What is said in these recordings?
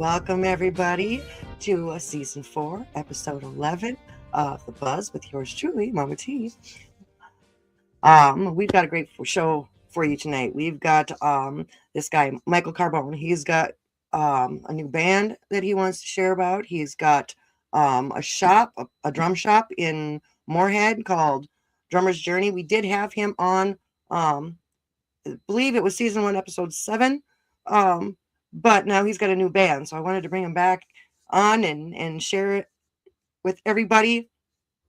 welcome everybody to season 4, episode 11 of The Buzz with yours truly, Mama T. We've got a great show for you tonight. We've got this guy, Michael Carbone. He's got a new band that he wants to share about. He's got a drum shop in Moorhead called Drummer's Journey. We did have him on, I believe it was season 1, episode 7. But now he's got a new band, so I wanted to bring him back on and share it with everybody.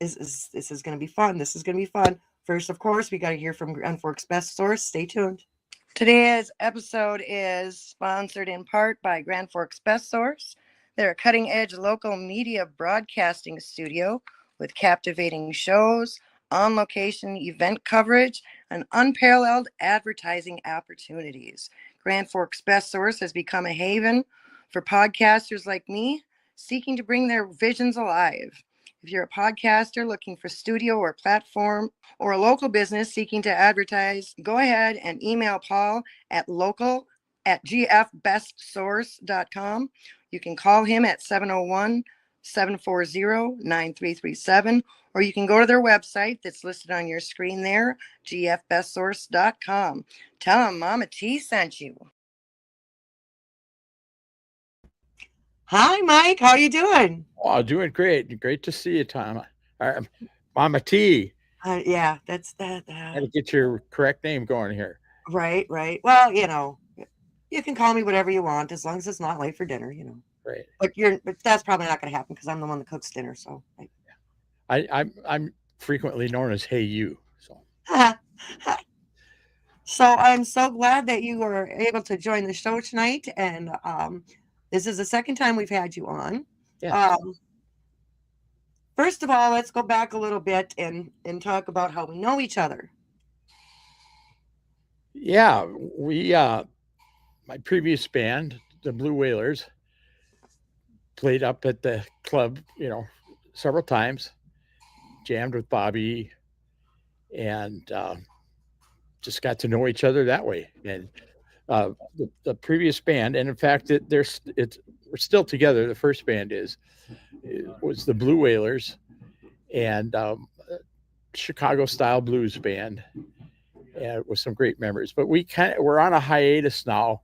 This is going to be fun. This is going to be fun. First, of course, we got to hear from Grand Forks Best Source. Stay tuned. Today's episode is sponsored in part by Grand Forks Best Source. They're a cutting-edge local media broadcasting studio with captivating shows, on-location event coverage, and unparalleled advertising opportunities. Grand Forks Best Source has become a haven for podcasters like me seeking to bring their visions alive. If you're a podcaster looking for studio or platform, or a local business seeking to advertise, go ahead and email Paul at local@gfbestsource.com. You can call him at 701-740-9337, or you can go to their website that's listed on your screen there, gfbestsource.com. Tell them Mama T sent you. Hi, Mike. How you doing? Oh, doing great. Great to see you, Tom. Mama T. Yeah, that's that. Got to get your correct name going here. Right. Well, you can call me whatever you want as long as it's not late for dinner, Right. But that's probably not going to happen because I'm the one that cooks dinner. So I'm frequently known as Hey You. So I'm so glad that you were able to join the show tonight, and this is the second time we've had you on. Yeah. First of all, let's go back a little bit and talk about how we know each other. Yeah, my previous band, the Blue Whalers, played up at the club, several times, jammed with Bobby, and just got to know each other that way. And the previous band, and in fact, we're still together. The first band was the Blue Whalers, and Chicago style blues band, and with some great members. But we're on a hiatus now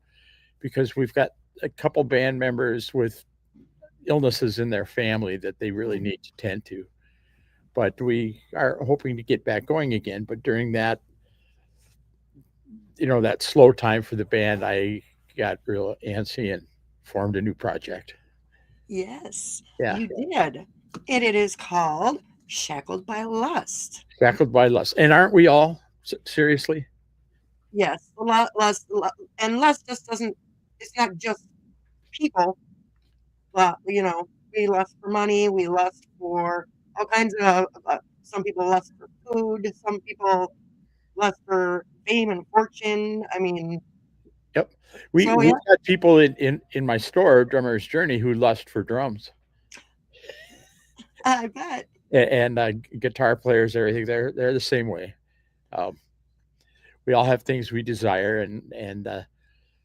because we've got a couple band members with illnesses in their family that they really need to tend to. But we are hoping to get back going again. But during that, that slow time for the band, I got real antsy and formed a new project. Yes, Yeah. You did. And it is called Shackled by Lust. Shackled by Lust. And aren't we all? Seriously? Yes. Lust, and lust just doesn't, it's not just people. We lust for money. We lust for all kinds of, some people lust for food. Some people lust for fame and fortune. I mean, yep. We had people in my store, Drummer's Journey, who lust for drums. I bet. And guitar players, everything. They're the same way. We all have things we desire, and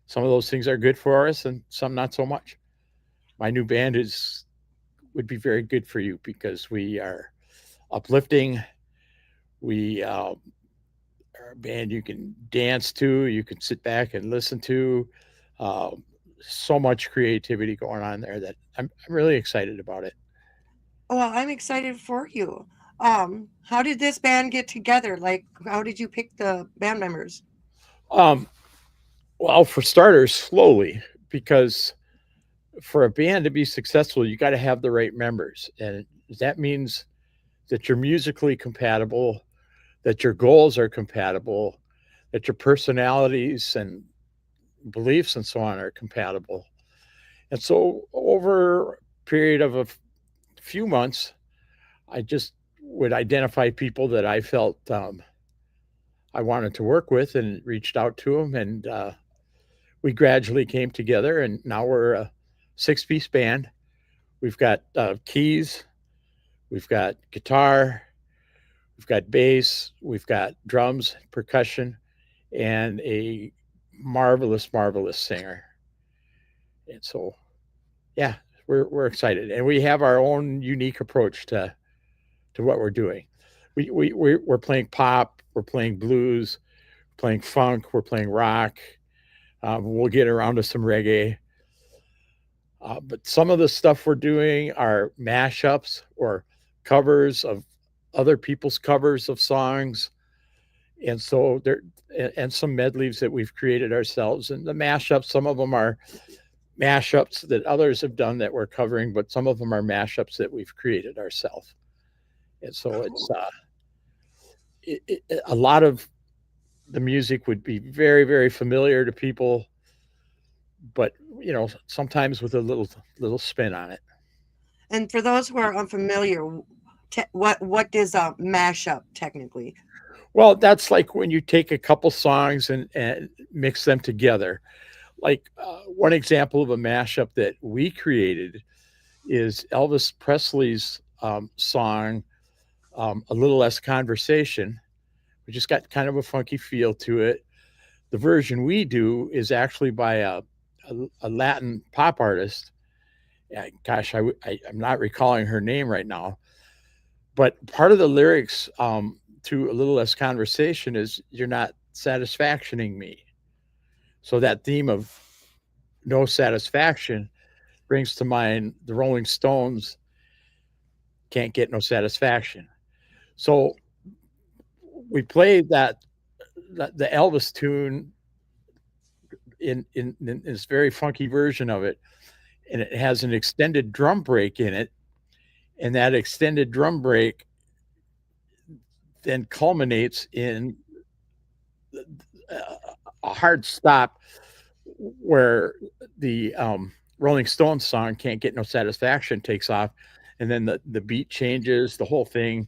some of those things are good for us, and some not so much. My new band would be very good for you because we are uplifting. We are a band you can dance to, you can sit back and listen to. So much creativity going on there that I'm really excited about it. Well, I'm excited for you. How did this band get together? Like, how did you pick the band members? Well, for starters, slowly, because for a band to be successful, you got to have the right members. And that means that you're musically compatible, that your goals are compatible, that your personalities and beliefs and so on are compatible. And so over a period of a few months, I just would identify people that I felt I wanted to work with and reached out to them. And we gradually came together, and now we're a 6-piece band. We've got keys, we've got guitar, we've got bass, we've got drums, percussion, and a marvelous singer. And so yeah, we're excited, and we have our own unique approach to what we're doing. We're playing pop, we're playing blues, playing funk, we're playing rock. We'll get around to some reggae. But some of the stuff we're doing are mashups or covers of other people's covers of songs, and so there and some medleys that we've created ourselves. And the mashups, some of them are mashups that others have done that we're covering, but some of them are mashups that we've created ourselves. And so it's Cool. a lot of the music would be very, very familiar to people, but sometimes with a little spin on it. And for those who are unfamiliar, what is a mashup technically? Well, that's like when you take a couple songs and mix them together. Like one example of a mashup that we created is Elvis Presley's song, A Little Less Conversation, which just got kind of a funky feel to it. The version we do is actually by a Latin pop artist. Yeah, gosh, I'm not recalling her name right now. But part of the lyrics to A Little Less Conversation is you're not satisfactioning me. So that theme of no satisfaction brings to mind the Rolling Stones can't get no satisfaction. So we played the Elvis tune in this very funky version of it, and it has an extended drum break in it, and that extended drum break then culminates in a hard stop where the Rolling Stones song "Can't Get No Satisfaction" takes off, and then the beat changes, the whole thing,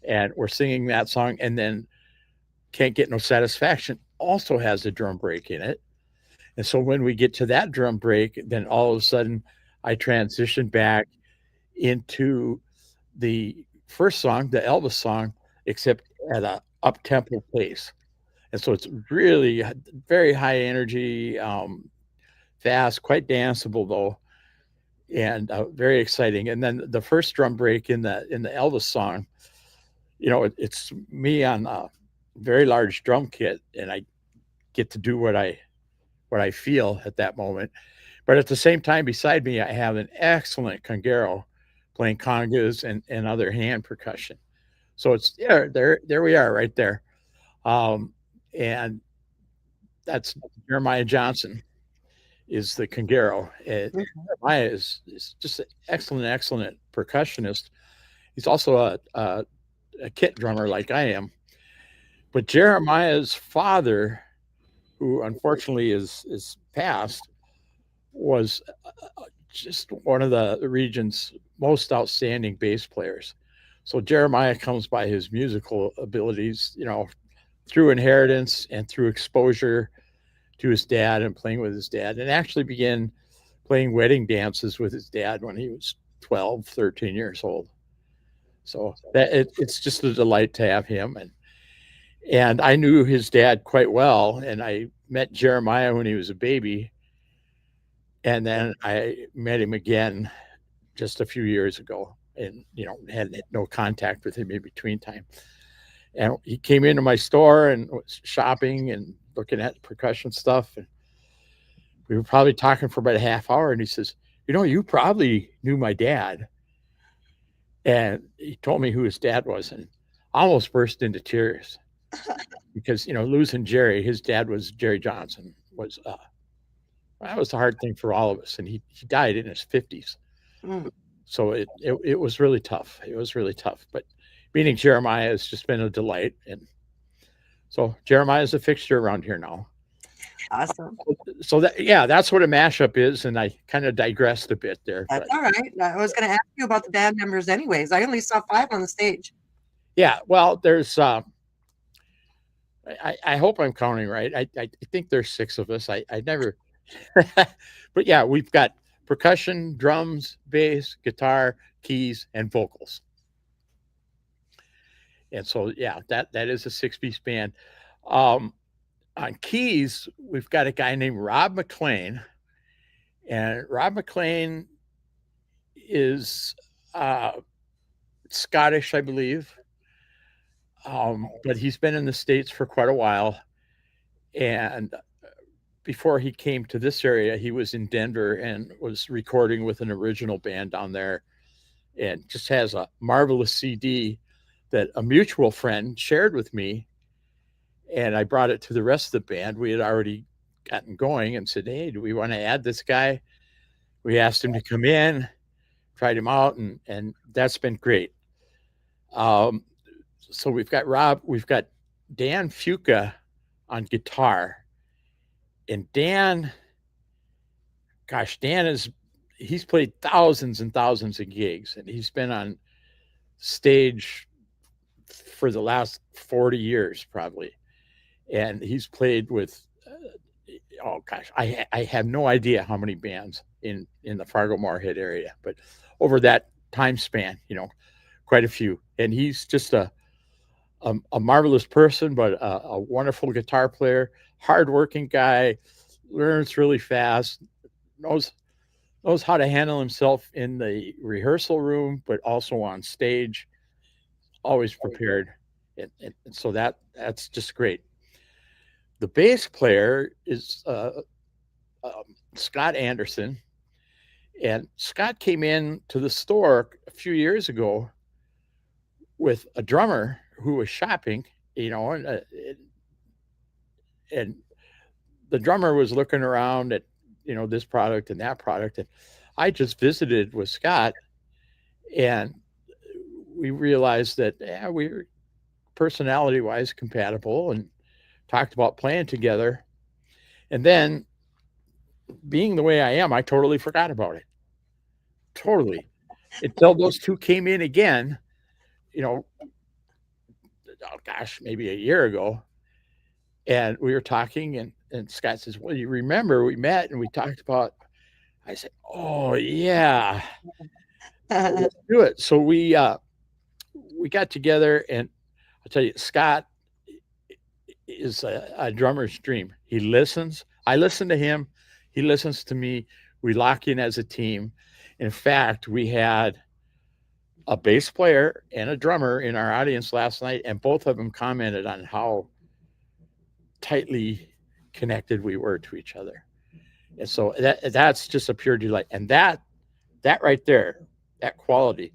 and we're singing that song, and then "Can't Get No Satisfaction" also has a drum break in it, and so when we get to that drum break, then all of a sudden I transition back into the first song, the Elvis song, except at a up tempo pace. And so it's really very high energy, fast, quite danceable though, and very exciting. And then the first drum break in the Elvis song, it's me on a very large drum kit, and I get to do what I feel at that moment. But at the same time, beside me, I have an excellent conguero playing congas and other hand percussion. So it's there we are right there. And that's Jeremiah Johnson is the conguero. Mhm. Jeremiah is just an excellent percussionist. He's also a kit drummer like I am. But Jeremiah's father, who unfortunately is passed, was just one of the region's most outstanding bass players. So Jeremiah comes by his musical abilities, through inheritance and through exposure to his dad and playing with his dad, and actually began playing wedding dances with his dad when he was 12, 13 years old. So it's just a delight to have him. And I knew his dad quite well, and I met Jeremiah when he was a baby, and then I met him again just a few years ago, and had no contact with him in between time. And he came into my store and was shopping and looking at percussion stuff, and we were probably talking for about a half hour, and he says, you probably knew my dad. And he told me who his dad was, and I almost burst into tears because, losing Jerry, his dad was Jerry Johnson, was that was a hard thing for all of us. And he died in his 50s. Mm. So it was really tough. It was really tough. But meeting Jeremiah has just been a delight. And so Jeremiah is a fixture around here now. Awesome. So that's what a mashup is. And I kind of digressed a bit there, That's but all right. I was going to ask you about the band members anyways. I only saw 5 on the stage. yeah, well, there's I hope I'm counting right. I think there's 6 of us. I never, but yeah, we've got percussion, drums, bass, guitar, keys, and vocals. And so, yeah, that is a 6-piece band. Um, on keys, we've got a guy named Rob McLean, and Rob McLean is uh, Scottish, I believe, but he's been in the States for quite a while. And before he came to this area, he was in Denver and was recording with an original band down there, and just has a marvelous CD that a mutual friend shared with me. And I brought it to the rest of the band. We had already gotten going and said, "Hey, do we want to add this guy?" We asked him to come in, tried him out, and that's been great. Um, so we've got Rob, we've got Dan Fuca on guitar, and Dan, gosh, Dan is he's played thousands and thousands of gigs, and he's been on stage for the last 40 years probably, and he's played with oh gosh, I have no idea how many bands in the Fargo Moorhead area, but over that time span, quite a few. And he's just a marvelous person, but a wonderful guitar player, hardworking guy, learns really fast, knows knows how to handle himself in the rehearsal room, but also on stage, always prepared. And so that's just great. The bass player is Scott Anderson, and Scott came in to the store a few years ago with a drummer who was shopping, and the drummer was looking around at this product and that product, and I just visited with Scott, and we realized that we were personality wise compatible and talked about playing together. And then, being the way I am, I totally forgot about it. Totally. Until those two came in again, you know, oh gosh, maybe a year ago. And we were talking, and Scott says, "Well, you remember we met and we talked about," I said, "Oh, yeah, let's do it." So we got together, and I'll tell you, Scott is a drummer's dream. He listens. I listen to him. He listens to me. We lock in as a team. In fact, we had a bass player and a drummer in our audience last night, and both of them commented on how tightly connected we were to each other. And so that's just a pure delight. And that right there, that quality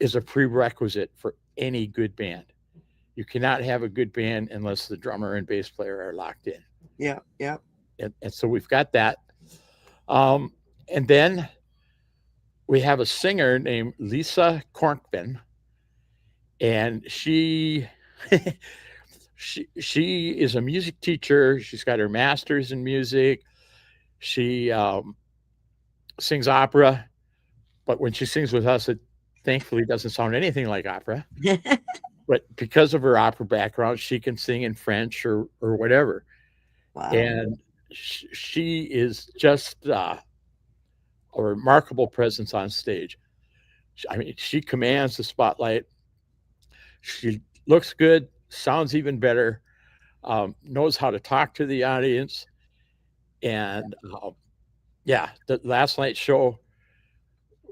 is a prerequisite for any good band. You cannot have a good band unless the drummer and bass player are locked in. Yeah, yeah. And so we've got that. And then we have a singer named Lisa Kornkben, and she she is a music teacher. She's got her master's in music. She sings opera, but when she sings with us, it thankfully doesn't sound anything like opera. But because of her opera background, she can sing in French or whatever. Wow. And she is just a remarkable presence on stage. I mean, she commands the spotlight. She looks good, sounds even better, knows how to talk to the audience. And yeah, the last night's show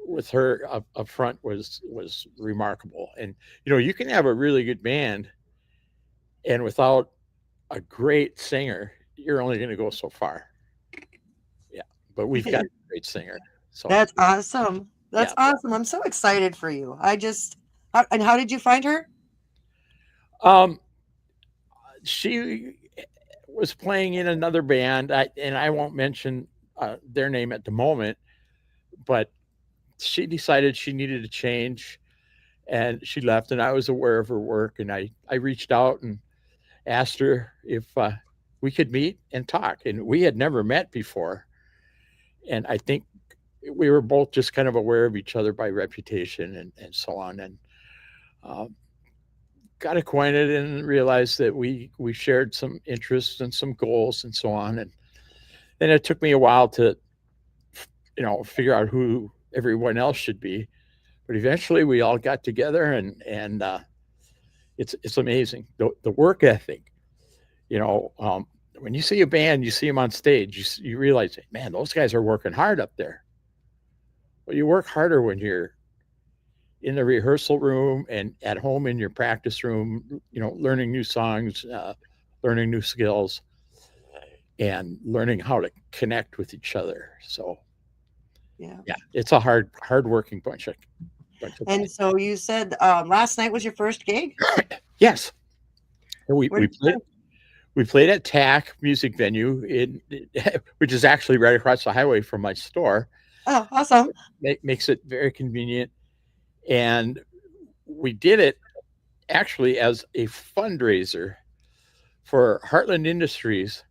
with her up front was remarkable. And you can have a really good band, and without a great singer, you're only going to go so far. Yeah, but we've got a great singer. So That's awesome. That's yeah. awesome. I'm so excited for you. And how did you find her? She was playing in another band, and I won't mention their name at the moment, but she decided she needed a change, and she left, and I was aware of her work, and I reached out and asked her if we could meet and talk. And we had never met before, and I think we were both just kind of aware of each other by reputation and so on, and got acquainted and realized that we shared some interests and some goals and so on. And then it took me a while to figure out who everyone else should be, but eventually we all got together, and it's amazing the work ethic. When you see a band, you see them on stage, you realize, man, those guys are working hard up there. Well, you work harder when you're in the rehearsal room and at home in your practice room, learning new songs, learning new skills, and learning how to connect with each other. So Yeah. it's a hard working bunch of And guys. so you said last night was your first gig? Yes. We Where did you played play? we played at TAC Music Venue which is actually right across the highway from my store. Oh, awesome. Makes it very convenient. And we did it actually as a fundraiser for Heartland Industries,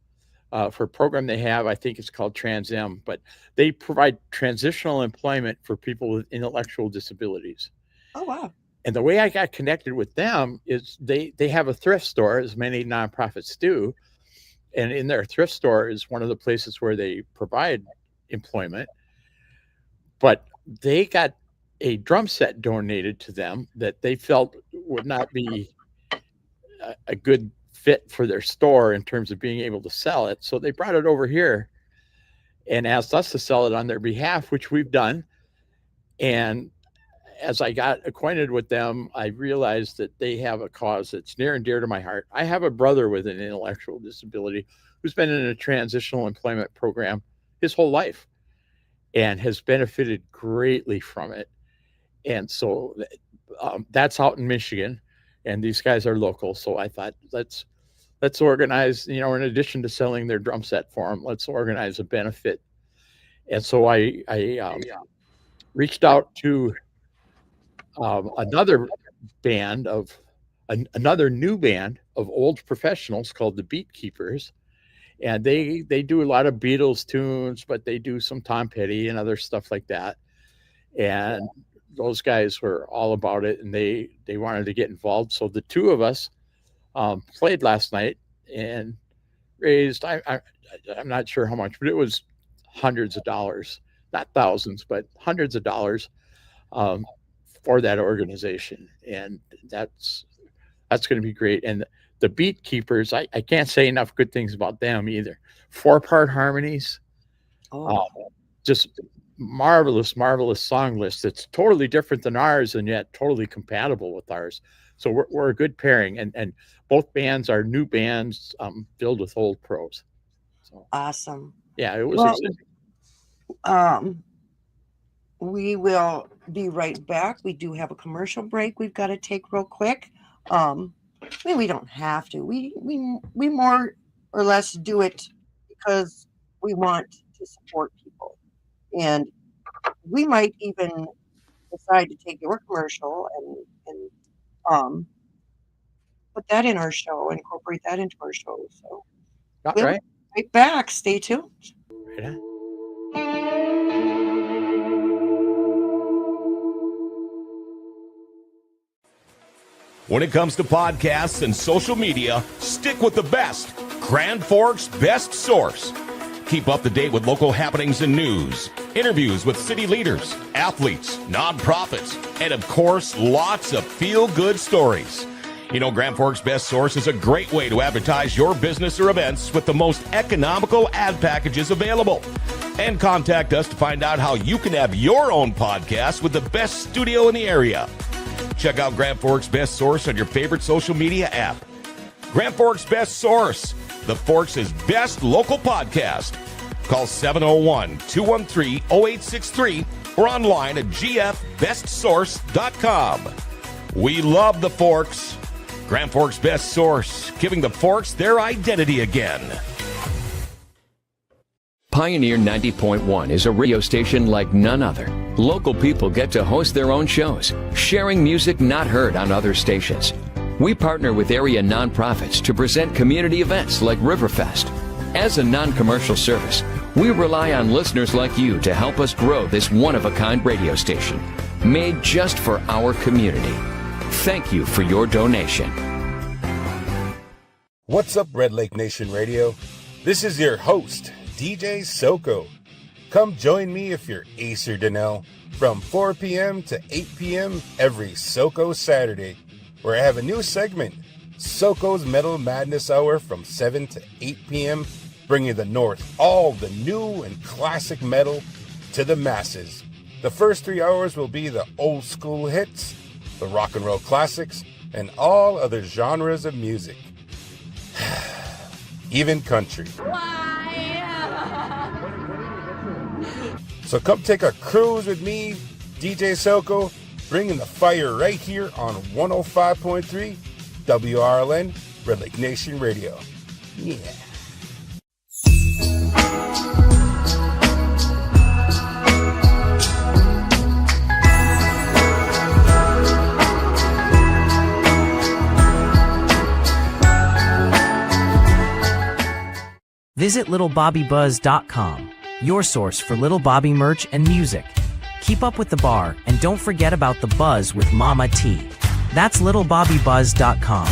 for a program they have. I think it's called Trans M, but they provide transitional employment for people with intellectual disabilities. Oh, wow. And the way I got connected with them is they have a thrift store, as many nonprofits do. And in their thrift store is one of the places where they provide employment. But they got a drum set donated to them that they felt would not be a good fit for their store in terms of being able to sell it. So they brought it over here and asked us to sell it on their behalf, which we've done. And as I got acquainted with them, I realized that they have a cause that's near and dear to my heart. I have a brother with an intellectual disability who's been in a transitional employment program his whole life and has benefited greatly from it. And so that's out in Michigan, and these guys are local. So I thought, let's organize, in addition to selling their drum set for them, let's organize a benefit. And so I reached out to another new band of old professionals called the Beat Keepers. And they do a lot of Beatles tunes, but they do some Tom Petty and other stuff like that. And those guys were all about it, and they wanted to get involved. So the two of us played last night and raised, I'm not sure how much, but it was hundreds of dollars, not thousands, but hundreds of dollars for that organization. And that's going to be great. And the Beat Keepers, I can't say enough good things about them either. 4-part harmonies, just marvelous song list. It's totally different than ours and yet totally compatible with ours. So we're a good pairing, and both bands are new bands filled with old pros. So awesome. Yeah, it was exciting. We will be right back. We do have a commercial break we've got to take real quick. We don't have to. We more or less do it because we want to support people. And we might even decide to take your commercial and put that in our show, incorporate that into our show. So we'll be right back. Stay tuned. Right on. When it comes to podcasts and social media, stick with the best. Grand Forks' best source. Keep up to date with local happenings and news, interviews with city leaders, athletes, nonprofits, and of course, lots of feel-good stories. Grand Forks' best source is a great way to advertise your business or events with the most economical ad packages available. And contact us to find out how you can have your own podcast with the best studio in the area. Check out Grand Forks' best source on your favorite social media app. Grand Forks' best source, the Forks' best local podcast. Call 701-213-0863 or online at gfbestsource.com. We love the Forks. Grand Forks' best source, giving the Forks their identity again. Pioneer 90.1 is a radio station like none other. Local people get to host their own shows, sharing music not heard on other stations. We partner with area nonprofits to present community events like Riverfest. As a non-commercial service, we rely on listeners like you to help us grow this one-of-a-kind radio station, made just for our community. Thank you for your donation. What's up, Red Lake Nation Radio? This is your host, DJ Soko. Come join me if you're Ace or Donnell from 4 p.m. to 8 p.m. every Soko Saturday, where I have a new segment, Soko's Metal Madness Hour from 7 to 8 p.m., bringing the North all the new and classic metal to the masses. The first 3 hours will be the old school hits, the rock and roll classics, and all other genres of music. Even country. So come take a cruise with me, DJ Soko, bringing the fire right here on 105.3 WRLN, Red Lake Nation Radio. Yeah. Visit littlebobbybuzz.com, your source for Little Bobby merch and music. Keep up with the bar and don't forget about the buzz with Mama T. That's littlebobbybuzz.com.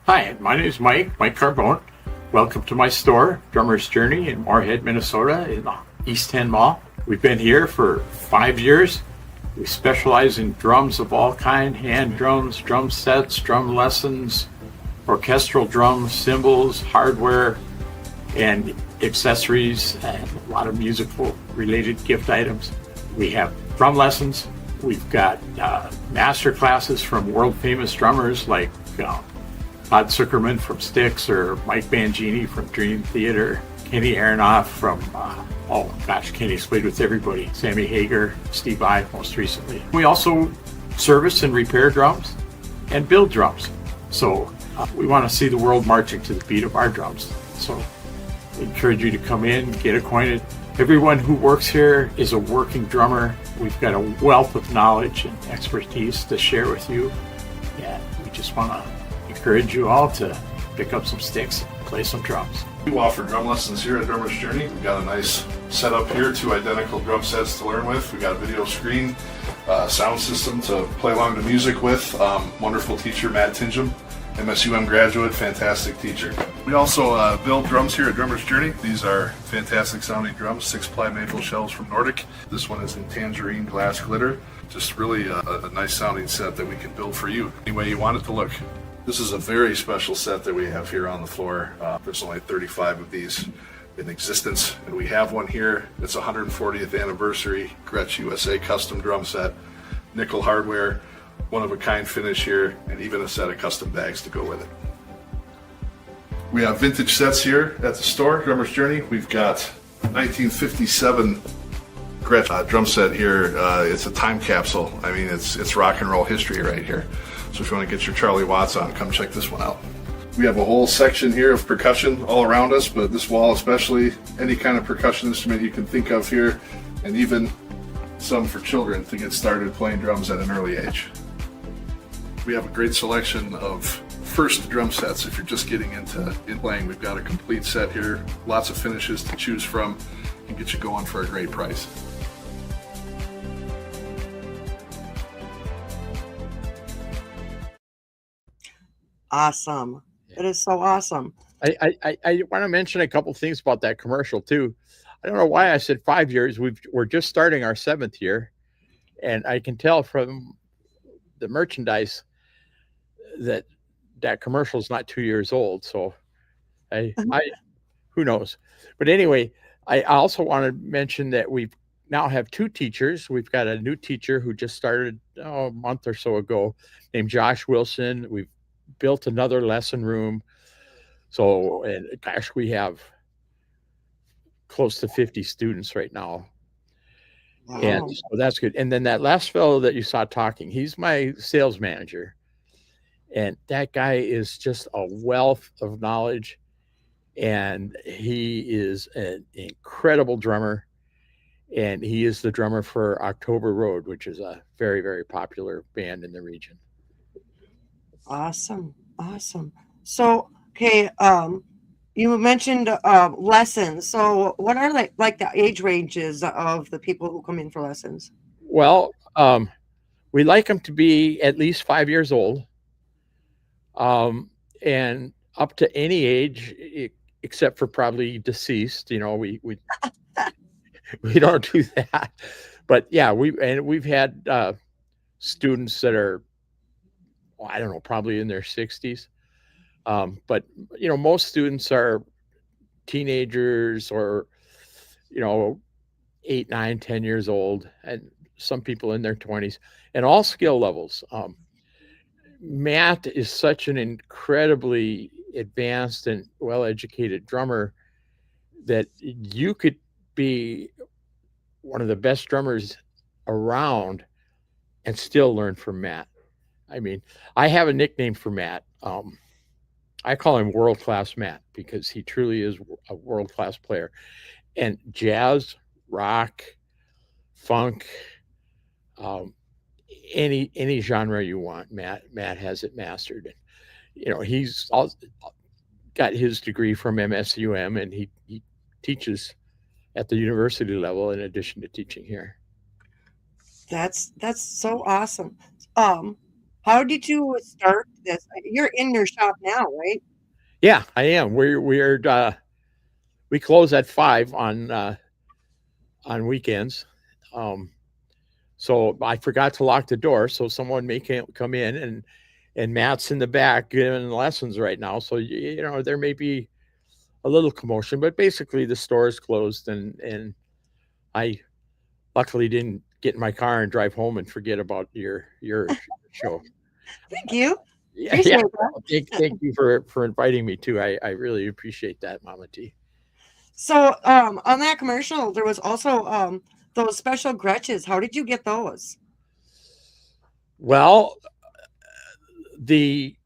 Hi, my name is Mike Carbone. Welcome to my store, Drummer's Journey in Moorhead, Minnesota, in the East End Mall. We've been here for 5 years. We specialize in drums of all kind, hand drums, drum sets, drum lessons, orchestral drums, cymbals, hardware, and accessories, and a lot of musical related gift items. We have drum lessons. We've got master classes from world famous drummers like Todd Zuckerman from Styx, or Mike Mangini from Dream Theater, Kenny Aronoff from, Kenny's played with everybody, Sammy Hager, Steve Vai most recently. We also service and repair drums and build drums. So we want to see the world marching to the beat of our drums. So we encourage you to come in, get acquainted. Everyone who works here is a working drummer. We've got a wealth of knowledge and expertise to share with you. And we just want to encourage you all to pick up some sticks and play some drums. We offer drum lessons here at Drummer's Journey. We've got a nice setup here, 2 identical drum sets to learn with. We've got a video screen, sound system to play along to music with. Wonderful teacher, Matt Tingham, MSUM graduate, fantastic teacher. We also build drums here at Drummer's Journey. These are fantastic sounding drums, 6-ply maple shells from Nordic. This one is in tangerine glass glitter. Just really a nice sounding set that we can build for you any way you want it to look. This is a very special set that we have here on the floor. There's only 35 of these in existence, and we have one here. It's 140th anniversary Gretsch USA custom drum set, nickel hardware, one-of-a-kind finish here, and even a set of custom bags to go with it. We have vintage sets here at the store, Drummer's Journey. We've got 1957 Gretsch drum set here. It's a time capsule. I mean, it's rock and roll history right here. So if you want to get your Charlie Watts on, come check this one out. We have a whole section here of percussion all around us, but this wall especially, any kind of percussion instrument you can think of here, and even some for children to get started playing drums at an early age. We have a great selection of first drum sets if you're just getting into playing. We've got a complete set here, lots of finishes to choose from, and get you going for a great price. Awesome. It is so awesome. I want to mention a couple things about that commercial too. I don't know why I said 5 years. We're just starting our 7th year, and I can tell from the merchandise that commercial is not 2 years old. So I who knows? But anyway, I also want to mention that we now have 2 teachers. We've got a new teacher who just started a month or so ago named Josh Wilson. We've built another lesson room. So, and gosh, we have close to 50 students right now. Wow. And so that's good. And then that last fellow that you saw talking, he's my sales manager. And that guy is just a wealth of knowledge. And he is an incredible drummer. And he is the drummer for October Road, which is a very, very popular band in the region. Awesome. So, okay, you mentioned lessons. So what are like the age ranges of the people who come in for lessons? Well, we like them to be at least 5 years old, and up to any age, except for probably deceased. You know, we we don't do that. But yeah, we've had students that are, I don't know, probably in their 60s. But you know, most students are teenagers or 8, 9, 10 years old, and some people in their 20s, and all skill levels. Matt is such an incredibly advanced and well-educated drummer that you could be one of the best drummers around and still learn from Matt. I mean, I have a nickname for Matt. I call him World Class Matt because he truly is a world class player. And jazz, rock, funk, any genre you want, Matt has it mastered. And he's got his degree from MSUM, and he teaches at the university level in addition to teaching here. That's so awesome. How did you start this? You're in your shop now, right? Yeah, I am. We close at 5 on weekends. So I forgot to lock the door, so someone may come in, and Matt's in the back giving lessons right now. So there may be a little commotion, but basically the store is closed, and I luckily didn't get in my car and drive home and forget about your show. Thank you. Yeah. Appreciate that. Thank you for inviting me too. I really appreciate that, Mama T. So on that commercial, there was also those special Gretches. How did you get those? Well, the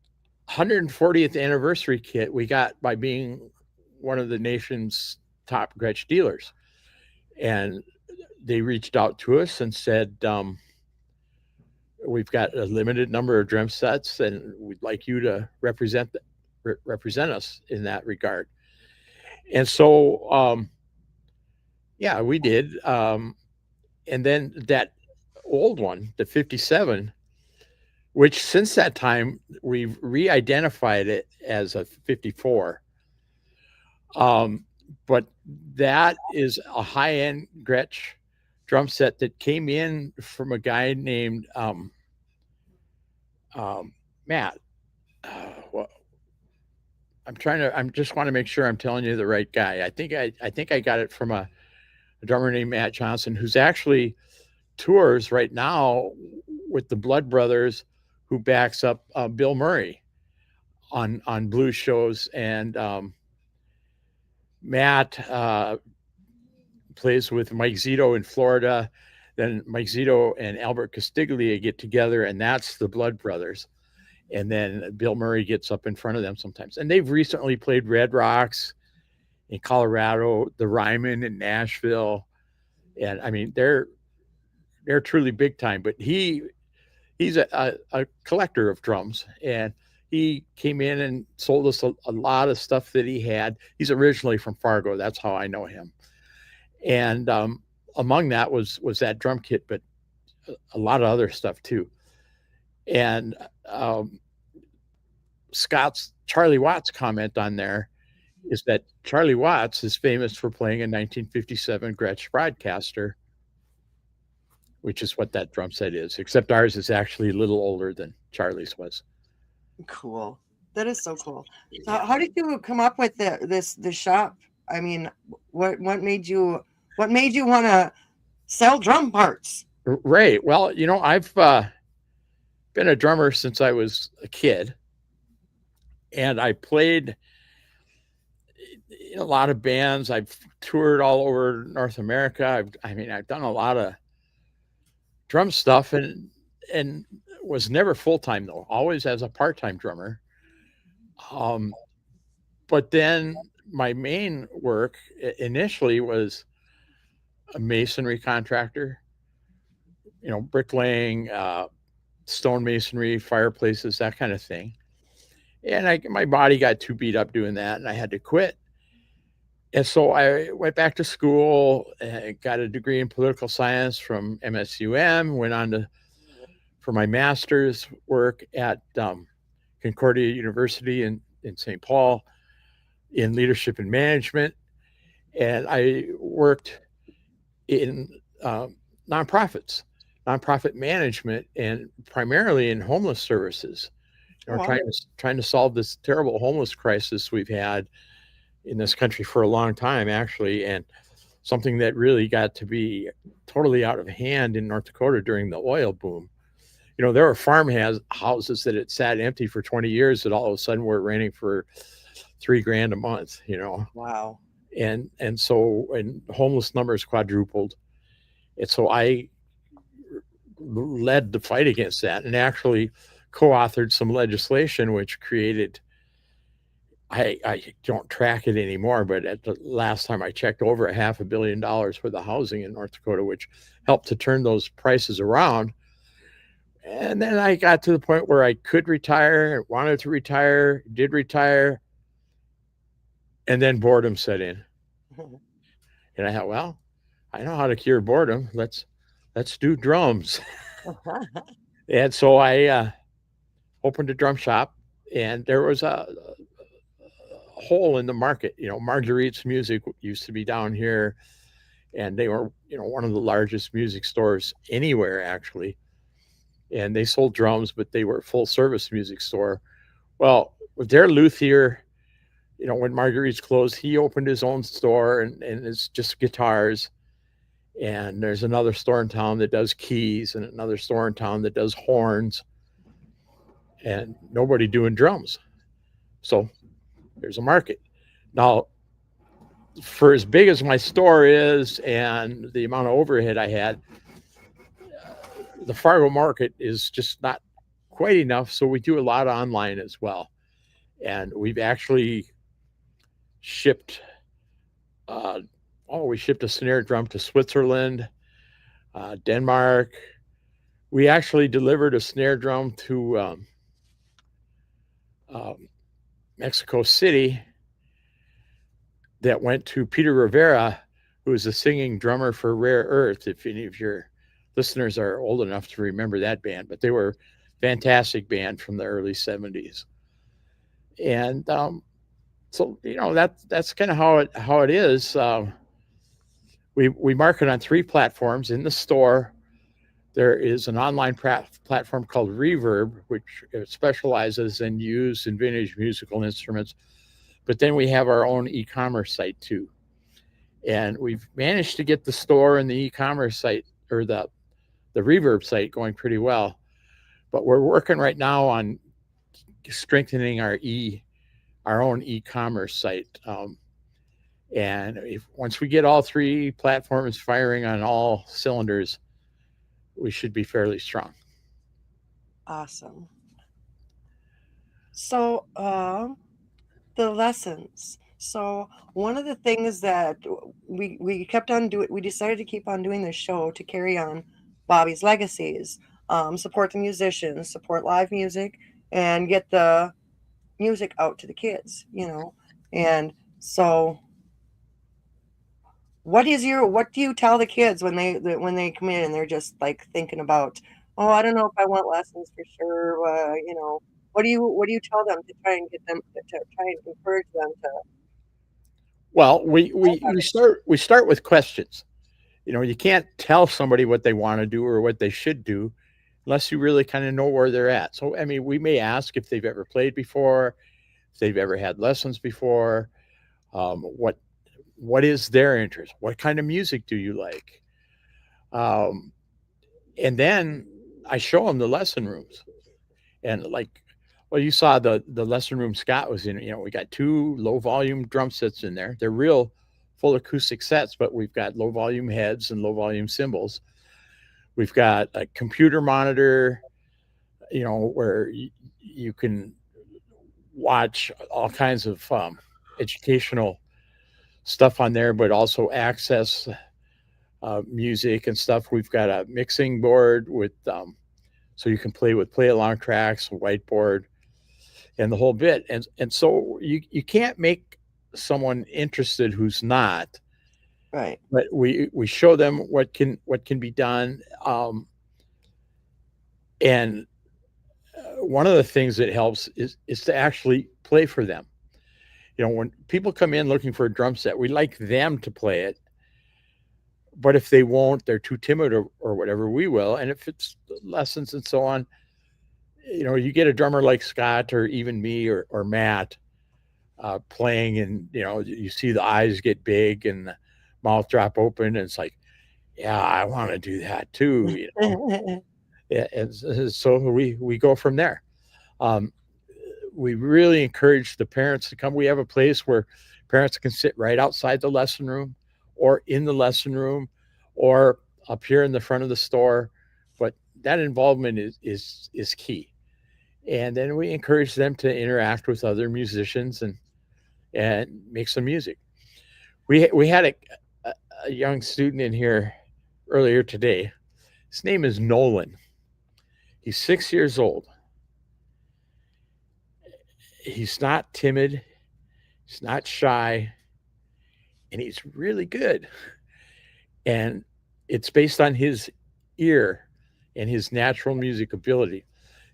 140th anniversary kit we got by being one of the nation's top Gretsch dealers. And they reached out to us and said, we've got a limited number of drum sets, and we'd like you to represent us in that regard. And so, yeah, we did. And then that old one, the 57, which since that time, we've re-identified it as a 54. But that is a high-end Gretsch drum set that came in from a guy named Matt. Well, I just want to make sure I'm telling you the right guy. I think I got it from a drummer named Matt Johnson, who's actually tours right now with the Blood Brothers, who backs up Bill Murray on blues shows. And Matt plays with Mike Zito in Florida. Then Mike Zito and Albert Castiglia get together, and that's the Blood Brothers. And then Bill Murray gets up in front of them sometimes. And they've recently played Red Rocks in Colorado, the Ryman in Nashville. And I mean, they're truly big time, but he's a collector of drums, and he came in and sold us a lot of stuff that he had. He's originally from Fargo. That's how I know him. And among that was that drum kit, but a lot of other stuff too. And Charlie Watts' comment on there is that Charlie Watts is famous for playing a 1957 Gretsch Broadcaster, which is what that drum set is, except ours is actually a little older than Charlie's was. Cool. That is so cool. So how did you come up with the shop? I mean, what made you want to sell drum parts? Right. Well, I've been a drummer since I was a kid, and I played in a lot of bands. I've toured all over North America. I've done a lot of drum stuff, and was never full-time though, always as a part-time drummer. But then my main work initially was a masonry contractor, bricklaying, stone masonry, fireplaces, that kind of thing. And my body got too beat up doing that, and I had to quit. And so I went back to school and got a degree in political science from MSUM, went on for my master's work at Concordia University in St. Paul in leadership and management. And I worked in nonprofit management, and primarily in homeless services. Trying to solve this terrible homeless crisis we've had in this country for a long time, actually. And something that really got to be totally out of hand in North Dakota during the oil boom. There were houses that had sat empty for 20 years that all of a sudden were renting for $3,000 a month, Wow. and homeless numbers quadrupled. And so I led the fight against that and actually co-authored some legislation which created, I don't track it anymore, but at the last time I checked, over $500 million for the housing in North Dakota, which helped to turn those prices around. And then I got to the point where I could retire, wanted to retire, did retire, and then boredom set in. And I thought, well, I know how to cure boredom. Let's do drums. And so I opened a drum shop, and there was a hole in the market. Marguerite's Music used to be down here, and they were, one of the largest music stores anywhere, actually. And they sold drums, but they were a full service music store. Well, with their luthier, when Marguerite's closed, he opened his own store, and it's just guitars. And there's another store in town that does keys, and another store in town that does horns, and nobody doing drums. So there's a market. Now, for as big as my store is and the amount of overhead I had, the Fargo market is just not quite enough. So we do a lot of online as well. And we've actually shipped, we shipped a snare drum to Switzerland, Denmark. We actually delivered a snare drum to Mexico City that went to Peter Rivera, who was a singing drummer for Rare Earth, if any of your listeners are old enough to remember that band. But they were a fantastic band from the early 70s. And so, that's kind of how it is. We market on 3 platforms in the store. There is an online platform called Reverb, which specializes in used and vintage musical instruments. But then we have our own e-commerce site too. And we've managed to get the store and the e-commerce site, or the Reverb site, going pretty well. But we're working right now on strengthening our own e-commerce site. And once we get all 3 platforms firing on all cylinders, we should be fairly strong. Awesome. So, the lessons. So one of the things that we kept on doing, we decided to keep on doing this show to carry on Bobby's legacies, support the musicians, support live music, and get the music out to the kids, And so what do you tell the kids when they come in and they're just like thinking about, oh, I don't know if I want lessons for sure, what do you tell them to try and get them to try and encourage them to? Well, we start with questions. You can't tell somebody what they want to do or what they should do unless you really kind of know where they're at. So, we may ask if they've ever played before, if they've ever had lessons before, what is their interest? What kind of music do you like? And then I show them the lesson rooms. And you saw the lesson room Scott was in. We got 2 low volume drum sets in there. They're real full acoustic sets, but we've got low volume heads and low volume cymbals. We've got a computer monitor, where you can watch all kinds of educational stuff on there, but also access music and stuff. We've got a mixing board with so you can play with play along tracks, a whiteboard, and the whole bit. And so you can't make someone interested who's not. Right. But we show them what can be done. And one of the things that helps is to actually play for them. When people come in looking for a drum set, we like them to play it. But if they won't, they're too timid or whatever, we will. And if it's lessons and so on, you get a drummer like Scott or even me or Matt playing, and, you see the eyes get big and the mouth drop open, and it's like, yeah, I want to do that too. You know? And so we go from there. Um, we really encourage the parents to come. We have a place where parents can sit right outside the lesson room, or in the lesson room, or up here in the front of the store. But that involvement is key. And then we encourage them to interact with other musicians and make some music. We had a young student in here earlier today. His name is Nolan. He's 6 years old. He's not timid. He's not shy. And he's really good. And it's based on his ear and his natural music ability.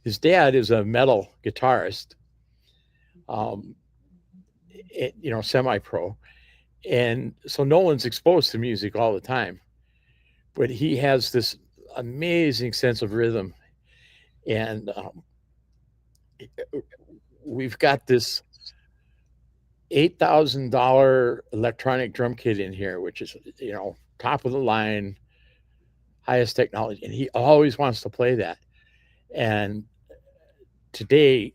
His dad is a metal guitarist, semi-pro. And so Nolan's exposed to music all the time. But he has this amazing sense of rhythm. And we've got this $8,000 electronic drum kit in here, which is, top of the line, highest technology. And he always wants to play that. And today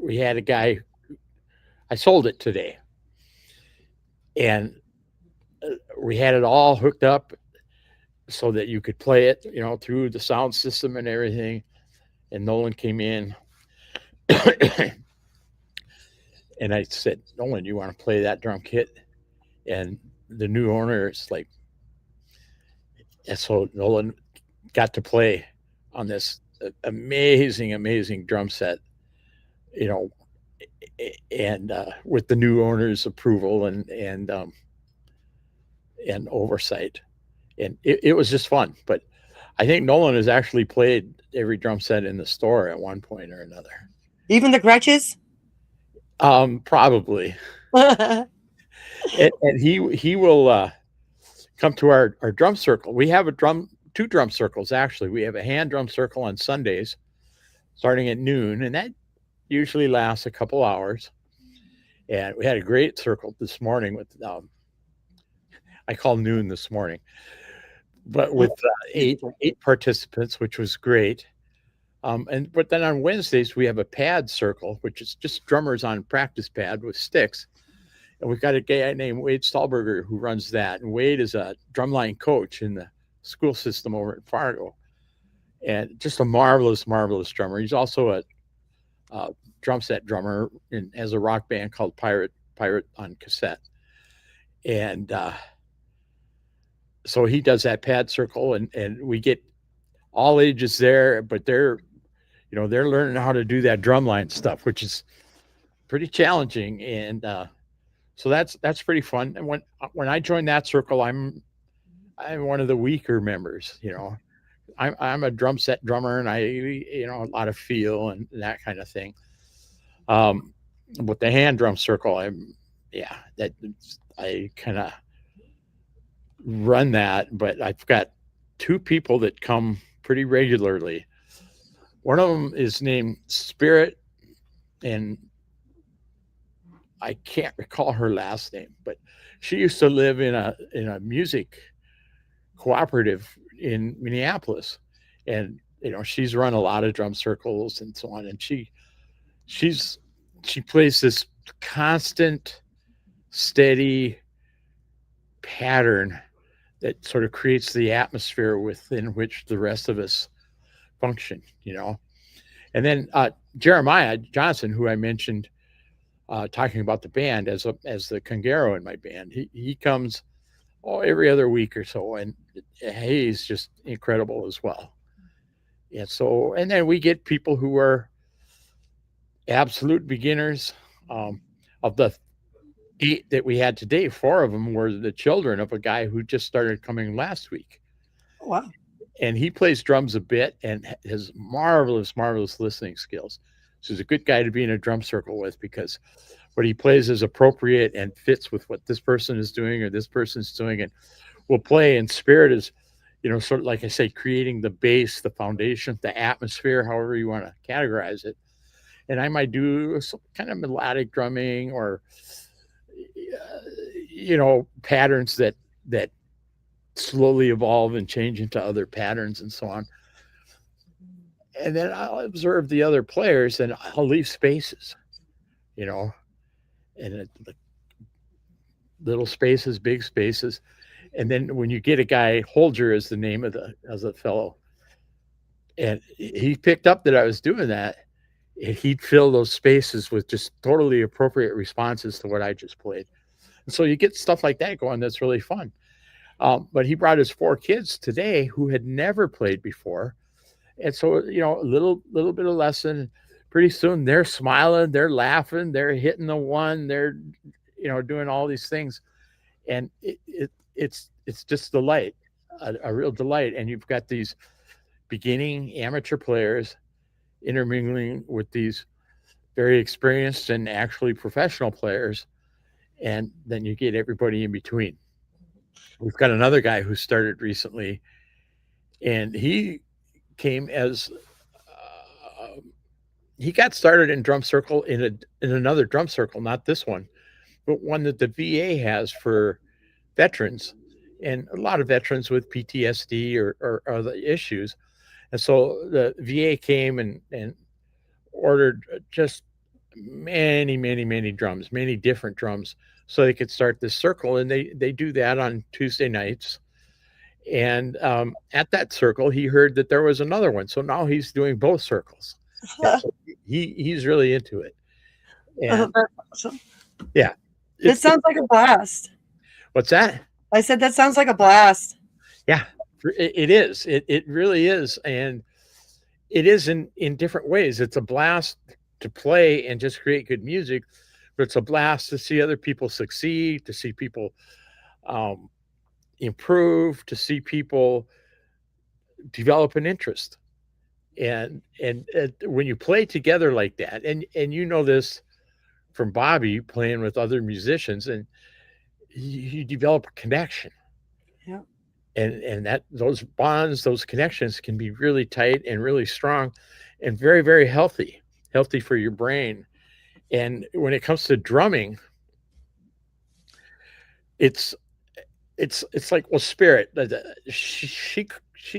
we had a guy, I sold it today. And we had it all hooked up so that you could play it, through the sound system and everything. And Nolan came in. And I said, Nolan, you want to play that drum kit? And the new owner is like, and so Nolan got to play on this amazing, amazing drum set, and with the new owner's approval and oversight. And it was just fun. But I think Nolan has actually played every drum set in the store at one point or another. Even the Gretches? Probably. and he will come to our drum circle. We have two drum circles, actually. We have a hand drum circle on Sundays starting at noon, and that usually lasts a couple hours. And we had a great circle this morning with I call noon this morning, but with eight participants, which was great. But then on Wednesdays we have a pad circle, which is just drummers on practice pad with sticks. And we've got a guy named Wade Stahlberger who runs that. And Wade is a drumline coach in the school system over at Fargo, and just a marvelous, marvelous drummer. He's also a drum set drummer and has a rock band called Pirate on cassette. And so he does that pad circle, and we get all ages there, but they're learning how to do that drumline stuff, which is pretty challenging. And so that's pretty fun. And when I join that circle, I'm one of the weaker members. I'm a drum set drummer, and I a lot of feel and that kind of thing. But the hand drum circle, I kind of run that, but I've got two people that come pretty regularly. One of them is named Spirit, and I can't recall her last name, but she used to live in a music cooperative in Minneapolis, and she's run a lot of drum circles and so on, and she plays this constant, steady pattern that sort of creates the atmosphere within which the rest of us function, And then Jeremiah Johnson, who I mentioned talking about the band as the conguero in my band, he comes every other week or so, and he's just incredible as well. And then we get people who are absolute beginners. Of the 8 that we had today, 4 of them were the children of a guy who just started coming last week. Oh, wow. And he plays drums a bit and has marvelous, marvelous listening skills. So he's a good guy to be in a drum circle with, because what he plays is appropriate and fits with what this person is doing or this person's doing. And we'll play, and Spirit is, sort of like I say, creating the base, the foundation, the atmosphere, however you want to categorize it. And I might do some kind of melodic drumming or, patterns that slowly evolve and change into other patterns and so on. And then I'll observe the other players and I'll leave spaces, and little spaces, big spaces. And then when you get a guy, Holger is the name of the fellow, and he picked up that I was doing that, and he'd fill those spaces with just totally appropriate responses to what I just played. And so you get stuff like that going that's really fun. But he brought his 4 kids today who had never played before. And so, a little bit of lesson. Pretty soon they're smiling, they're laughing, they're hitting the one, they're, doing all these things. And it's just delight, a real delight. And you've got these beginning amateur players intermingling with these very experienced and actually professional players. And then you get everybody in between. We've got another guy who started recently, and he came as he got started in drum circle in another drum circle, not this one, but one that the VA has for veterans, and a lot of veterans with PTSD or other issues. And so the VA came and ordered just many drums, many different drums, so they could start this circle. And they do that on Tuesday nights. And at that circle, he heard that there was another one. So now he's doing both circles. So he's really into it. And, awesome. Yeah. It sounds like a blast. What's that? I said, that sounds like a blast. Yeah, it is. It really is. And it is in different ways. It's a blast to play and just create good music, but it's a blast to see other people succeed, to see people improve, to see people develop an interest. And when you play together like that, and this from Bobby playing with other musicians, and you develop a connection. Yeah. And that those bonds, those connections can be really tight and really strong and very, very healthy for your brain. And when it comes to drumming, it's like, well, spirit. She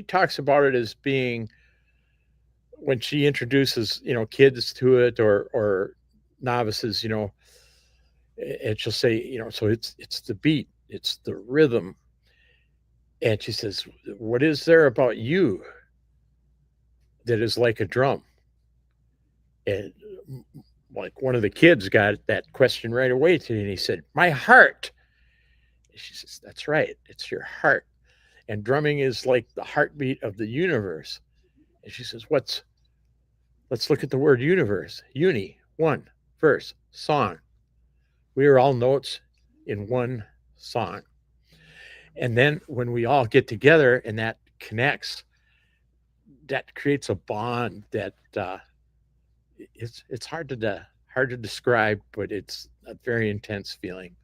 talks about it as being, when she introduces, kids to it or novices, and she'll say, so it's the beat, it's the rhythm. And she says, what is there about you that is like a drum? And like one of the kids got that question right away today, and he said, my heart. And she says, that's right, it's your heart. And drumming is like the heartbeat of the universe. And she says, let's look at the word universe. Uni, one, verse, song. We are all notes in one song. And then when we all get together and that connects, that creates a bond that it's hard to describe, but it's a very intense feeling.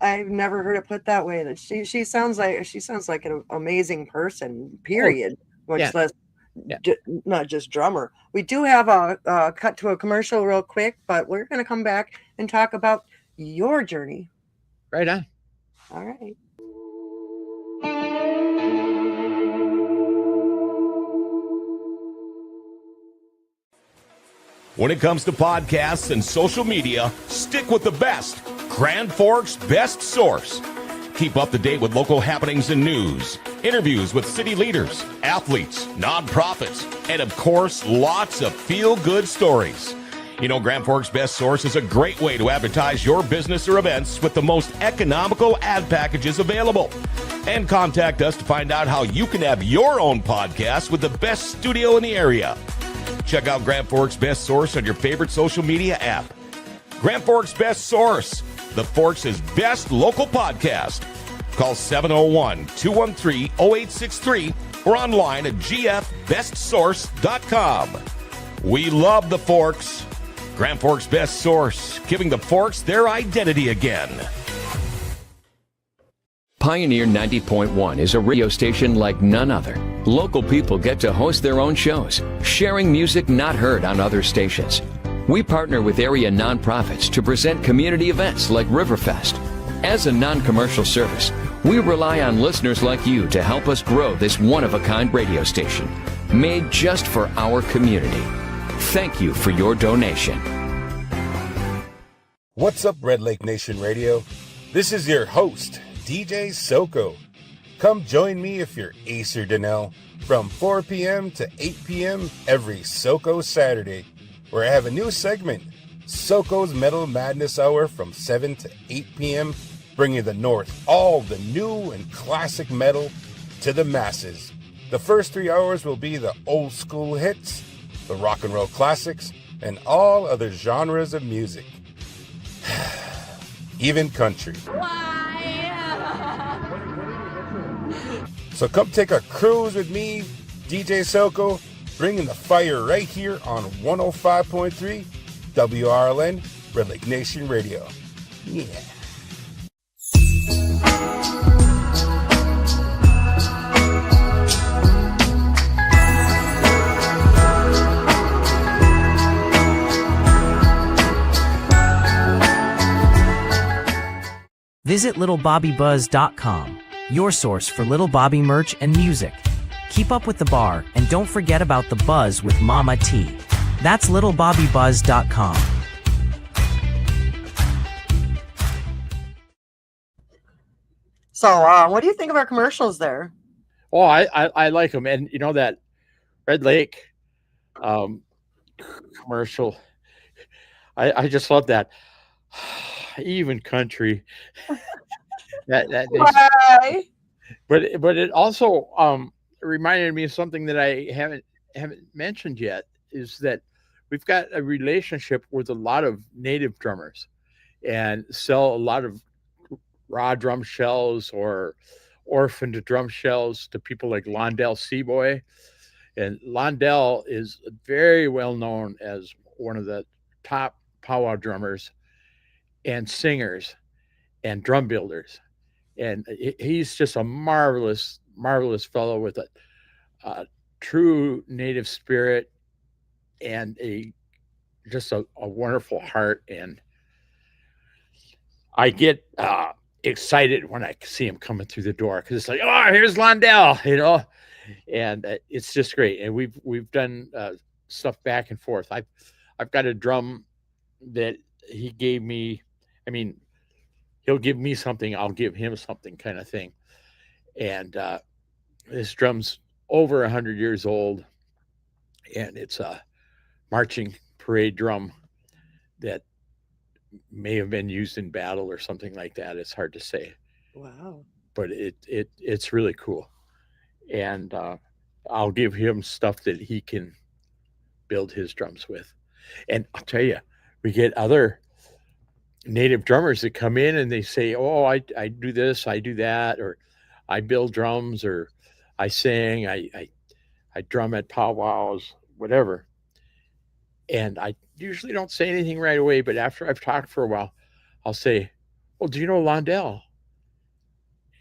I've never heard it put that way. That she sounds like an amazing person. Period. Much less, not just drummer. We do have a cut to a commercial real quick, but we're going to come back and talk about your journey. Right on. All right. When it comes to podcasts and social media, stick with the best. Grand Forks' best source. Keep up to date with local happenings and news, interviews with city leaders, athletes, nonprofits, and of course, lots of feel-good stories. Grand Forks' best source is a great way to advertise your business or events with the most economical ad packages available. And contact us to find out how you can have your own podcast with the best studio in the area. Check out Grand Forks' best source on your favorite social media app. Grand Forks' best source, the Forks' best local podcast. Call 701-213-0863 or online at gfbestsource.com. We love the Forks. Grand Forks' best source, giving the Forks their identity again. Pioneer 90.1 is a radio station like none other. Local people get to host their own shows, sharing music not heard on other stations. We partner with area nonprofits to present community events like Riverfest. As a non-commercial service, we rely on listeners like you to help us grow this one-of-a-kind radio station, made just for our community. Thank you for your donation. What's up, Red Lake Nation Radio? This is your host, DJ Soko. Come join me if you're Ace or Donnell from 4 p.m. to 8 p.m. every Soko Saturday, where I have a new segment, Soko's Metal Madness Hour from 7 to 8 p.m., bringing the North all the new and classic metal to the masses. The first 3 hours will be the old school hits, the rock and roll classics, and all other genres of music. Even country. So come take a cruise with me, DJ Soko, bringing the fire right here on 105.3 WRLN, Red Lake Nation Radio. Yeah. Visit littlebobbybuzz.com, your source for Little Bobby merch and music. Keep up with the bar and don't forget about the buzz with Mama T. That's littlebobbybuzz.com. So, what do you think of our commercials there? Oh, I like them. And you know that Red Lake commercial, I just love that. Even country. Why? But it also reminded me of something that I haven't mentioned yet, is that we've got a relationship with a lot of native drummers and sell a lot of raw drum shells or orphaned drum shells to people like Londell Seaboy. And Londell is very well known as one of the top powwow drummers and singers and drum builders. And he's just a marvelous fellow with a true native spirit and just a wonderful heart. And I get excited when I see him coming through the door, because it's like, oh, here's Londell, and it's just great. And we've done stuff back and forth. I've got a drum that he gave me. I mean, he'll give me something, I'll give him something, kind of thing. And this drum's over 100 years old, and it's a marching parade drum that may have been used in battle or something like that. It's hard to say. Wow. But it's really cool. And I'll give him stuff that he can build his drums with. And I'll tell you, we get other native drummers that come in and they say, oh, I do this, I do that, or I build drums, or I sing, I drum at powwows, whatever. And I usually don't say anything right away, but after I've talked for a while, I'll say, well, do you know Londell?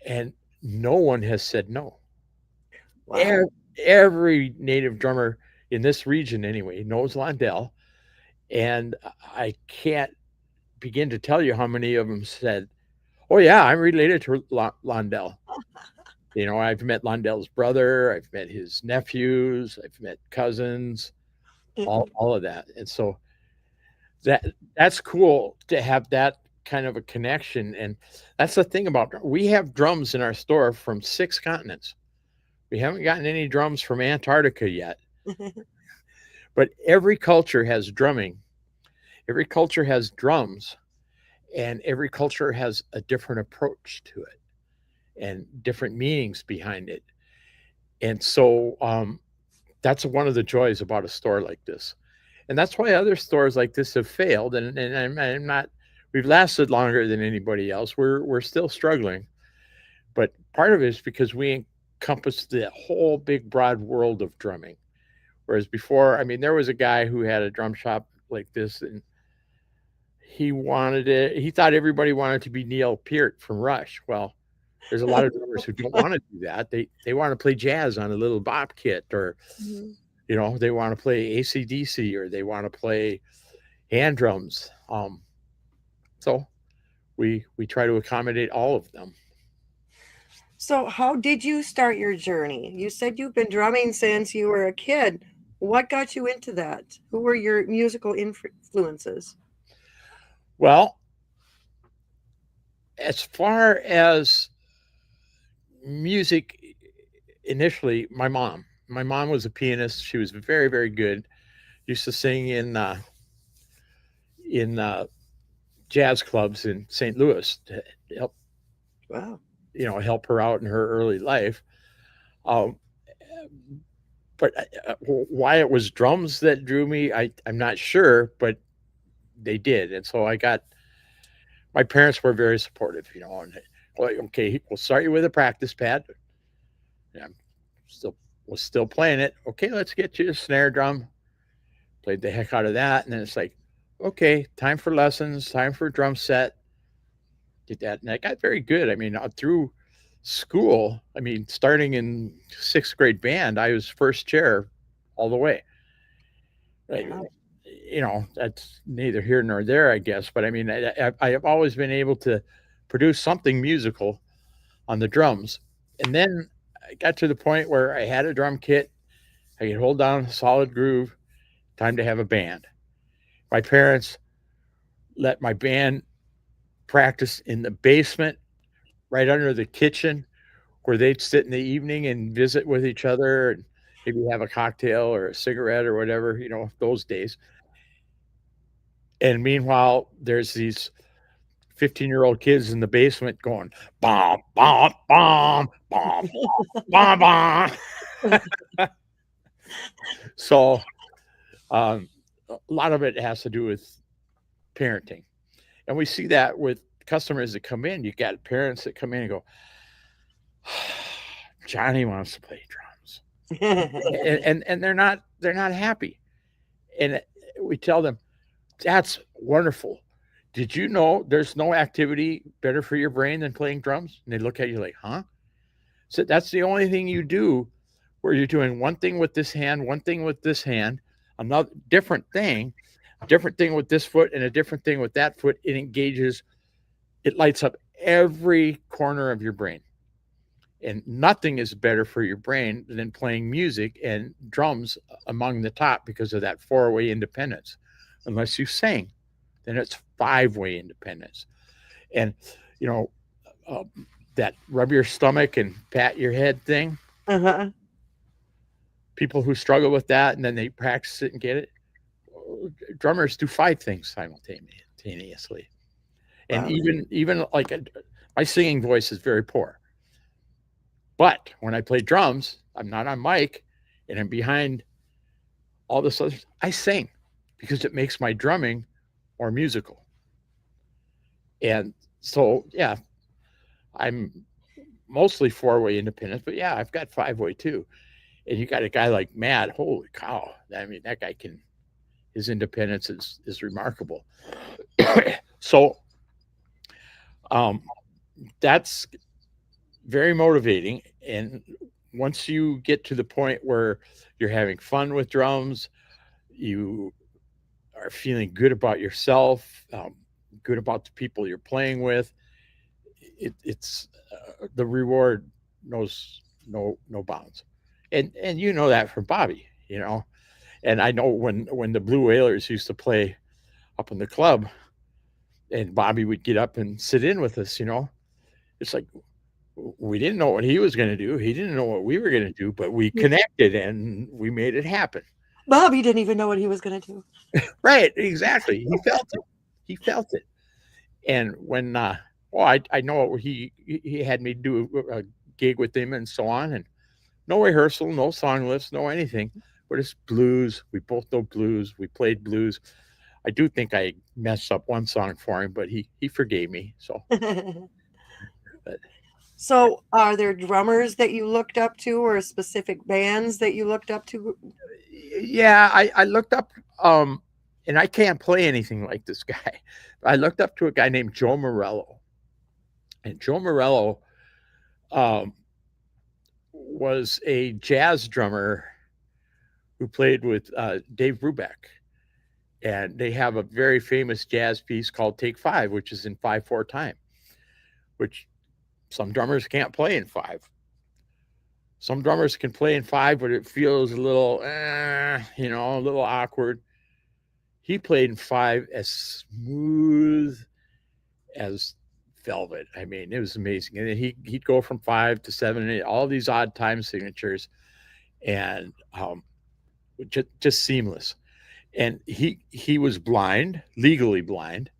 And no one has said no. Wow. Every native drummer in this region anyway knows Londell. And I can't begin to tell you how many of them said, oh yeah, I'm related to Londell. I've met Londell's brother, I've met his nephews, I've met cousins, all of that. And so that's cool to have that kind of a connection. And that's the thing about, we have drums in our store from 6 continents. We haven't gotten any drums from Antarctica yet. But every culture has drumming. Every culture has drums, and every culture has a different approach to it and different meanings behind it. And so that's one of the joys about a store like this. And that's why other stores like this have failed. And I'm not, we've lasted longer than anybody else. We're still struggling. But part of it is because we encompass the whole big, broad world of drumming. Whereas before, there was a guy who had a drum shop like this, and he thought everybody wanted to be Neil Peart from Rush. Well, there's a lot of drummers who don't want to do that. They want to play jazz on a little bop kit, or they want to play AC/DC, or they want to play hand drums. So we try to accommodate all of them. So, how did you start your journey? You said you've been drumming since you were a kid. What got you into that? Who were your musical influences? Well, as far as music, initially, my mom was a pianist. She was very, very good. Used to sing in jazz clubs in St. Louis to help, Wow. help her out in her early life. Um, but why it was drums that drew me, I'm not sure, but they did. And so my parents were very supportive, and like, okay, we'll start you with a practice pad. Yeah, was still playing it. Okay, let's get you a snare drum. Played the heck out of that. And then it's like, okay, time for lessons, time for a drum set. Did that. And I got very good. I mean, through school, starting in sixth grade band, I was first chair all the way. Right. Wow. That's neither here nor there, I guess. But I have always been able to produce something musical on the drums. And then I got to the point where I had a drum kit. I could hold down a solid groove. Time to have a band. My parents let my band practice in the basement right under the kitchen where they'd sit in the evening and visit with each other and maybe have a cocktail or a cigarette or whatever, those days. And meanwhile, there's these 15-year-old kids in the basement going, bomb, bomb, bomb, bomb, bomb, bomb. So a lot of it has to do with parenting. And we see that with customers that come in. You got parents that come in and go, Johnny wants to play drums. and they're not happy. And we tell them, that's wonderful. Did you know there's no activity better for your brain than playing drums? And they look at you like, huh? So that's the only thing you do where you're doing one thing with this hand, one thing with this hand, another different thing with this foot and a different thing with that foot. It lights up every corner of your brain. And nothing is better for your brain than playing music, and drums among the top because of that 4-way independence. Unless you sing, then it's 5-way independence. And, that rub your stomach and pat your head thing. Uh-huh. People who struggle with that and then they practice it and get it. Drummers do 5 things simultaneously. And Wow. even like my singing voice is very poor. But when I play drums, I'm not on mic and I'm behind all this other, I sing because it makes my drumming more musical. And so, yeah, I'm mostly 4-way independent, but yeah, I've got 5-way too. And you got a guy like Matt, holy cow. That guy his independence is remarkable. So that's very motivating. And once you get to the point where you're having fun with drums, you are feeling good about yourself, good about the people you're playing with, it's the reward knows no bounds. And that from Bobby, and I know when the Blue Whalers used to play up in the club and Bobby would get up and sit in with us, it's like we didn't know what he was going to do. He didn't know what we were going to do, but we connected and we made it happen. Bobby didn't even know what he was going to do. Right. Exactly. He felt it. And when, I know he had me do a gig with him and so on, and no rehearsal, no song lists, no anything, but it's blues. We both know blues. We played blues. I do think I messed up one song for him, but he forgave me. So, but, So, are there drummers that you looked up to or specific bands that you looked up to? yeah, I looked up, and I can't play anything like this guy. I looked up to a guy named Joe Morello, and Joe Morello was a jazz drummer who played with Dave Brubeck. And they have a very famous jazz piece called Take 5, which is in 5/4 time, which some drummers can't play in 5. Some drummers can play in 5, but it feels a little, a little awkward. He played in 5 as smooth as velvet. I mean, it was amazing. And then he'd go from 5 to 7 and 8, all these odd time signatures, and just seamless. And he was blind, legally blind.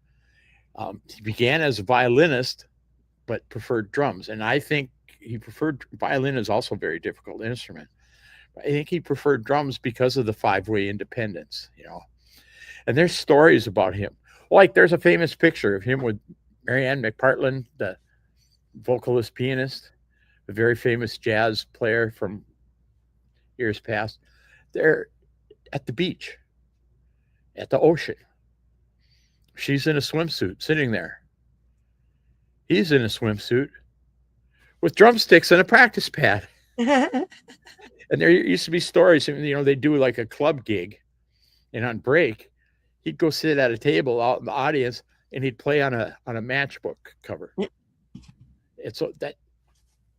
He began as a violinist, but preferred drums. And I think he preferred violin is also a very difficult instrument. I think he preferred drums because of the 5-way independence, And there's stories about him. Like there's a famous picture of him with Marianne McPartland, the vocalist pianist, a very famous jazz player from years past. They're at the beach, at the ocean. She's in a swimsuit sitting there. He's in a swimsuit with drumsticks and a practice pad. And there used to be stories, they do like a club gig, and on break, he'd go sit at a table out in the audience and he'd play on a matchbook cover. And so that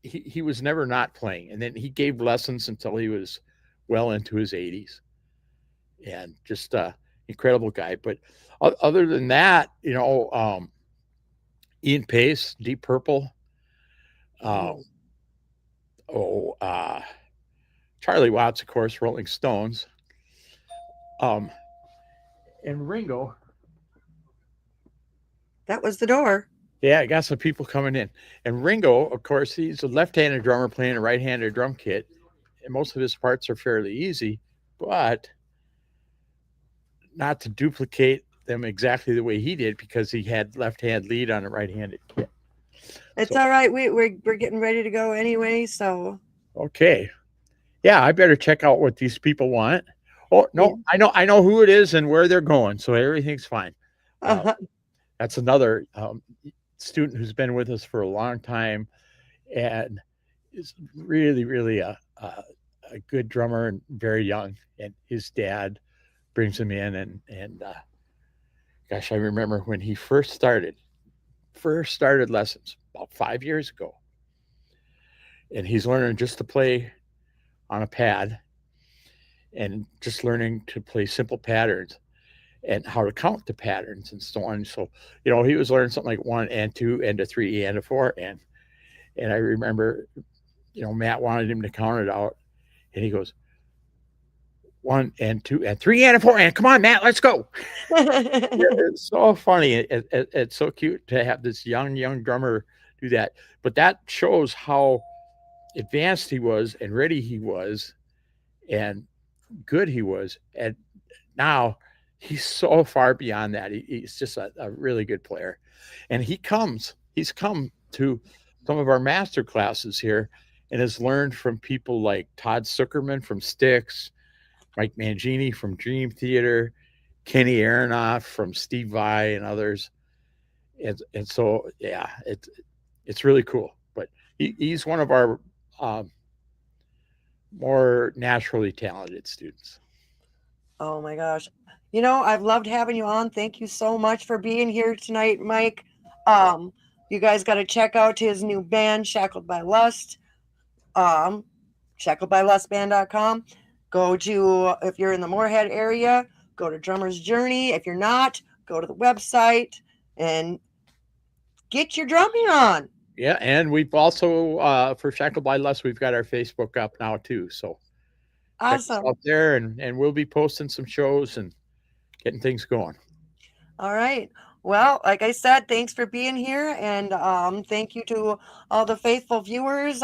he was never not playing. And then he gave lessons until he was well into his 80s. And just incredible guy. But other than that, Ian Pace, Deep Purple, Charlie Watts, of course, Rolling Stones, and Ringo. That was the door. Yeah, I got some people coming in. And Ringo, of course, he's a left-handed drummer playing a right-handed drum kit, and most of his parts are fairly easy, but not to duplicate them exactly the way he did, because he had left-hand lead on a right-handed kit. It's all right. We're getting ready to go anyway, so. Okay. Yeah, I better check out what these people want. Oh, no, yeah. I know who it is and where they're going, so everything's fine. That's another student who's been with us for a long time and is really, really a good drummer and very young. And his dad brings him in, and gosh, I remember when he first started lessons about 5 years ago, and he's learning just to play on a pad and just learning to play simple patterns and how to count the patterns and so on. So, he was learning something like 1 and 2 and a 3 and a 4. And I remember, Matt wanted him to count it out, and he goes, 1 and 2 and 3 and a 4, and come on, Matt, let's go. It's so funny. It's so cute to have this young drummer do that. But that shows how advanced he was and ready he was and good he was. And now he's so far beyond that. He's just a really good player. And he's come to some of our master classes here and has learned from people like Todd Zuckerman from Styx, Mike Mangini from Dream Theater, Kenny Aronoff from Steve Vai and others. And so, yeah, it's really cool. But he's one of our more naturally talented students. Oh my gosh. I've loved having you on. Thank you so much for being here tonight, Mike. You guys got to check out his new band, Shackled by Lust. ShackledByLustBand.com. Go to, if you're in the Moorhead area, go to Drummer's Journey. If you're not, go to the website and get your drumming on. Yeah, and we've also, for Shackled by Lust, we've got our Facebook up now too. So awesome. Check us out there, and we'll be posting some shows and getting things going. All right. Well, like I said, thanks for being here, and thank you to all the faithful viewers.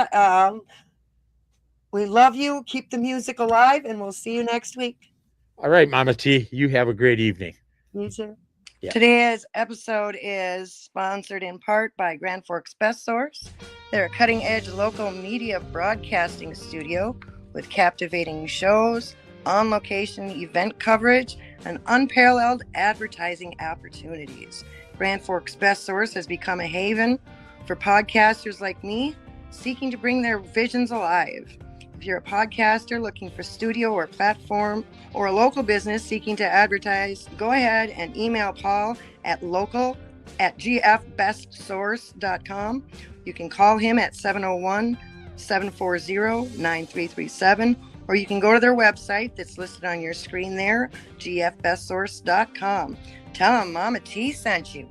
We love you. Keep the music alive, and we'll see you next week. All right, Mama T, you have a great evening. You too. Yeah. Today's episode is sponsored in part by Grand Forks Best Source. They're a cutting-edge local media broadcasting studio with captivating shows, on-location event coverage, and unparalleled advertising opportunities. Grand Forks Best Source has become a haven for podcasters like me seeking to bring their visions alive. If you're a podcaster looking for studio or platform, or a local business seeking to advertise, go ahead and email Paul at local@gfbestsource.com. You can call him at 701-740-9337, or you can go to their website that's listed on your screen there, gfbestsource.com. Tell them Mama T sent you.